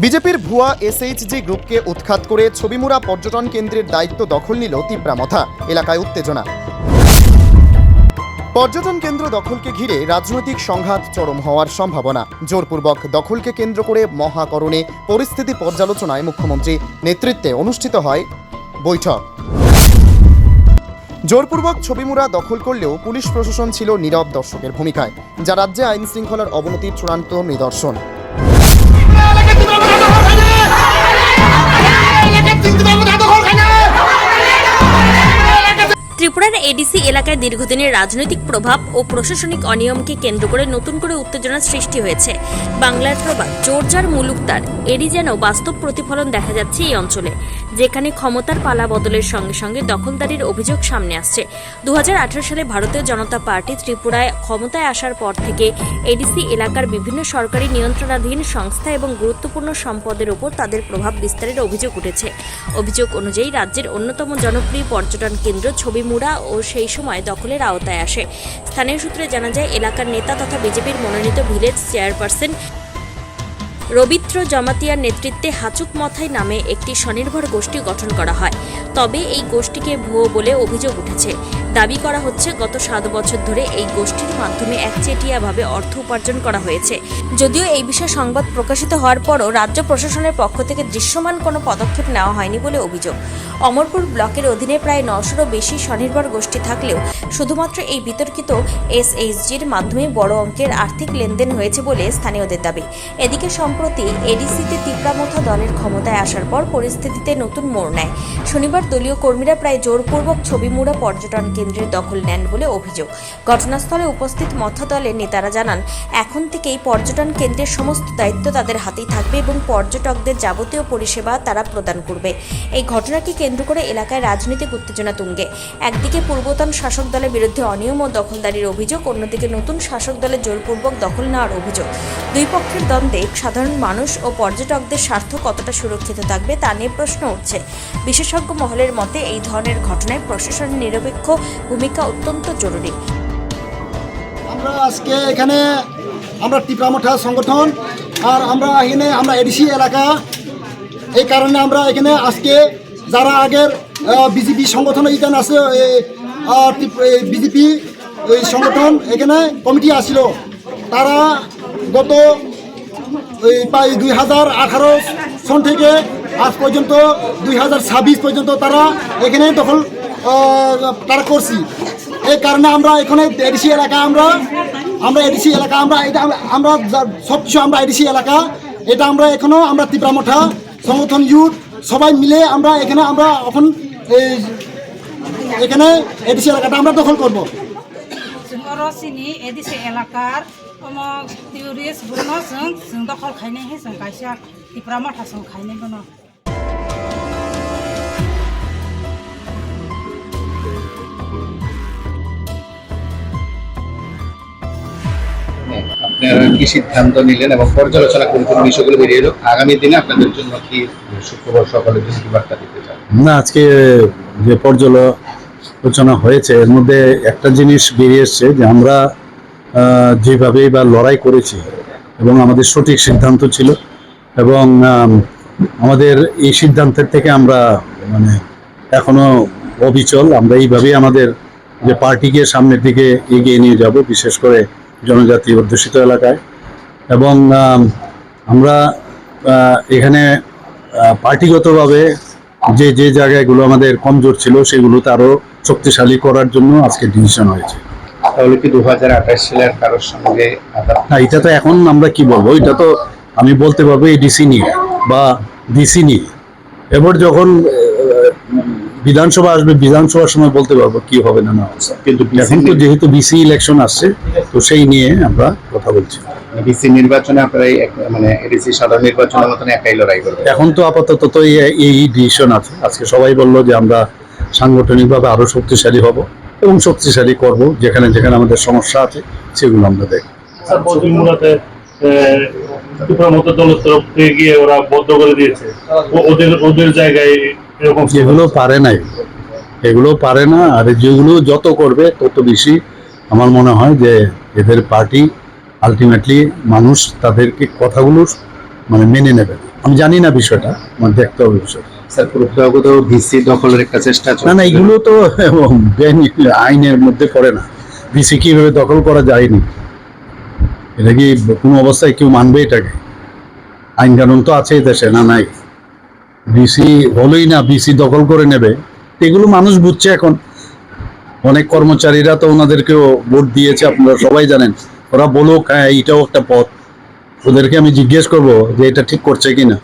বিজেপির ভুয়া এসএইচজি গ্রুপকে উৎখাত করে ছবিমুড়া পর্যটন কেন্দ্রের দায়িত্ব দখল নিল তিপ্রামথা। এলাকায় উত্তেজনা। পর্যটন কেন্দ্র দখলকে ঘিরে রাজনৈতিক সংঘাত চরম হওয়ার সম্ভাবনা। জোরপূর্বক দখলকে কেন্দ্র করে মহাকরণে পরিস্থিতি পর্যালোচনায় মুখ্যমন্ত্রীর নেতৃত্বে অনুষ্ঠিত হয় বৈঠক। জোরপূর্বক ছবিমুড়া দখল করলেও পুলিশ প্রশাসন ছিল নীরব দর্শকের ভূমিকায়, যা রাজ্যে আইন শৃঙ্খলার অবনতির চূড়ান্ত নিদর্শন। ত্রিপুরার এডিসি এলাকায় দীর্ঘদিনের রাজনৈতিক প্রভাব ও প্রশাসনিক অনিয়মকে কেন্দ্র করে নতুন করে উত্তেজনার সৃষ্টি হয়েছে। বাংলার প্রভাব জোরজার মুলুকতার এরই যেন বাস্তব প্রতিফলন দেখা যাচ্ছে এই অঞ্চলে, যেখানে ক্ষমতার পালা বদলের সঙ্গে সঙ্গে দখলদারির অভিযোগ সামনে আসছে। 2018 সালে ভারতীয় জনতা পার্টি ত্রিপুরায় ক্ষমতায় আসার পর থেকে এডিসি এলাকার বিভিন্ন সরকারি নিয়ন্ত্রণাধীন সংস্থা এবং গুরুত্বপূর্ণ সম্পদের উপর তাদের প্রভাব বিস্তারের অভিযোগ উঠেছে। অভিযোগ অনুযায়ী রাজ্যের অন্যতম জনপ্রিয় পর্যটন কেন্দ্র ছবিমুড়া ও সেই সময় দখলের আওতায় আসে। স্থানীয় সূত্রে জানা যায়, এলাকার নেতা তথা বিজেপির মনোনীত ভিলেজ চেয়ারপারসন রবীন্দ্র জমাতিয়ার নেতৃত্বে হাচুক মথাই নামে একটি স্বনির্ভর গোষ্ঠী গঠন করা হয়। তবে এই গোষ্ঠীকে ভুয়ো বলে অভিযোগ উঠেছে। দাবি করা হচ্ছে, গত 7 বছর ধরে এই গোষ্ঠীর মাধ্যমে একচেটিয়াভাবে অর্থ উপার্জন করা হয়েছে। যদিও এই বিষয়ে সংবাদ প্রকাশিত হওয়ার পরও রাজ্য প্রশাসনের পক্ষ থেকে দৃশ্যমান কোনো পদক্ষেপ নেওয়া হয়নি বলে অভিযোগ। অমরপুর ব্লকের অধীনে প্রায় 900-রও বেশি স্বনির্ভর গোষ্ঠী থাকলেও শুধুমাত্র এই বিতর্কিত এসএইচজির মাধ্যমে বড় অঙ্কের আর্থিক লেনদেন হয়েছে বলে স্থানীয়দের দাবি। এদিকে সম্প্রতি এডিসিতে তিপ্রামথা দলের ক্ষমতায় আসার পর পরিস্থিতিতে নতুন মোড় নেয়। শনিবার দলীয় কর্মীরা প্রায় জোরপূর্বক ছবিমুড়া পর্যটন কেন্দ্রের দখল নেন বলে অভিযোগ। ঘটনাস্থলে উপস্থিত মথা দলের নেতারা জানান, এখন থেকেই পর্যটন কেন্দ্রের সমস্ত দায়িত্ব তাদের হাতেই থাকবে এবং পর্যটকদের যাবতীয় পরিষেবা তারা প্রদান করবে। এই ঘটনাকে কেন্দ্র করে এলাকায় রাজনৈতিক উত্তেজনা তুঙ্গে। একদিকে পূর্বতন শাসক দলের বিরুদ্ধে অনিয়ম ও দখলদারির অভিযোগ, অন্যদিকে নতুন শাসক দলের জোরপূর্বক দখল নেওয়ার অভিযোগ। দুই পক্ষের দ্বন্দ্বে সাধারণ মানুষ ও পর্যটকদের স্বার্থ কতটা সুরক্ষিত থাকবে তা নিয়ে প্রশ্ন উঠছে। বিশেষজ্ঞ মহলের মতে, এই ধরনের ঘটনায় প্রশাসনের নিরপেক্ষ ভূমিকা অত্যন্ত জরুরি। আমরা আজকে এখানে আমরা তিপ্রামথা সংগঠন আর আমরা এডিসি এলাকা, এই কারণে আমরা এখানে আজকে যারা আগের বিজেপি সংগঠন এখানে আছে, বিজেপি ওই সংগঠন এখানে কমিটি আসছিল, তারা গত প্রায় 2018 সন থেকে আজ পর্যন্ত 2026 পর্যন্ত তারা এখানে দখল তারা করছি। এই কারণে আমরা এখানে এডিসি এলাকা আমরা সব কিছু আমরা এডিসি এলাকা, এটা আমরা এখনো আমরা তিপ্রামথা সংগঠন ইউথ সবাই মিলে আমরা এখানে এখানে এডিসি এলাকাটা আমরা দখল করবো। এডিসি এলাকার টিউরিস্ট বনো जों दखल खायने हे जों कायसा तिप्रामथा जों खायने बनो। আপনারা কি সিদ্ধান্ত নিলেন এবং পর্যালোচনা করে কোন বিষয়গুলো বেরিয়ে এলো? আগামী দিনে আপনাদের জন্য কি শুক্রবার সকালে কি বার্তা দিতে চান? না, আজকে যে পর্যালোচনা হয়েছে এর মধ্যে একটা জিনিস বেরিয়ে এসছে যে আমরা যেভাবে বা লড়াই করেছি এবং আমাদের সঠিক সিদ্ধান্ত ছিল এবং আমাদের এই সিদ্ধান্তের থেকে আমরা এখনো অবিচল। আমরা এইভাবেই আমাদের যে পার্টিকে সামনের দিকে এগিয়ে নিয়ে যাব, বিশেষ করে জনজাতি অধ্যুষিত এলাকায়। এবং আমরা এখানে পার্টিগতভাবে যে জায়গাগুলো আমাদের কমজোর ছিল সেগুলোতে আরও শক্তিশালী করার জন্য আজকে ডিসিশন হয়েছে। তাহলে কি 2028 সালের কারোর সঙ্গে না, এটা তো এখন আমরা কি বলবো, এটা তো আমি বলতে পারবো এই ডিসি নিয়ে বা ডিসি নিয়ে। এবার যখন বিধানসভা আসবে, বিধানসভার সময় বলতে পারবো কি হবে না না। কিন্তু এখন তো যেহেতু বিসি ইলেকশন আসছে, তো সেই নিয়ে আমরা কথা বলছি। বিসি নির্বাচনে আপনারা এডিসি সাধারণ নির্বাচনের মতন একাই লড়াই করবেন? এখন তো আপাতত তো এই ডিসিশন আছে। আজকে সবাই বললো যে আমরা সাংগঠনিকভাবে আরো শক্তিশালী হব এবং শক্তিশালী করব। যেখানে যেখানে আমাদের সমস্যা আছে সেগুলো আমরা দেখব। তিপ্রামথা দলের তরফ থেকে গিয়ে ওরা বদ্ধ করে দিয়েছে, ওদের জায়গায় এরকম যেগুলো পারে না আর যেগুলো যত করবে তত বেশি আমার মনে হয় যে এদের পার্টি আলটিমেটলি মানুষ তাদেরকে কথাগুলো মেনে নেবে। আমি জানি না বিষয়টা, আমার দেখতে হবে বিষয়টা। স্যার প্রথাগত ভিসি দখলের একটা চেষ্টা না না, এগুলো তো আইনের মধ্যে পড়ে না। ভিসি কিভাবে দখল করা যায়নি, এটা কি কোনো অবস্থায় কেউ মানবে এটাকে? আইন কানুন তো আছে দেশে, না নাই? ভিসি হলোই না, ভিসি দখল করে নেবে, এগুলো মানুষ বুঝছে এখন। অনেক কর্মচারীরা তো ওনাদেরকেও ভোট দিয়েছে, আপনারা সবাই জানেন। ওরা বলুক হ্যাঁ এইটাও একটা পথ, ওদেরকে আমি জিজ্ঞেস করবো যে এটা ঠিক করছে কিনা।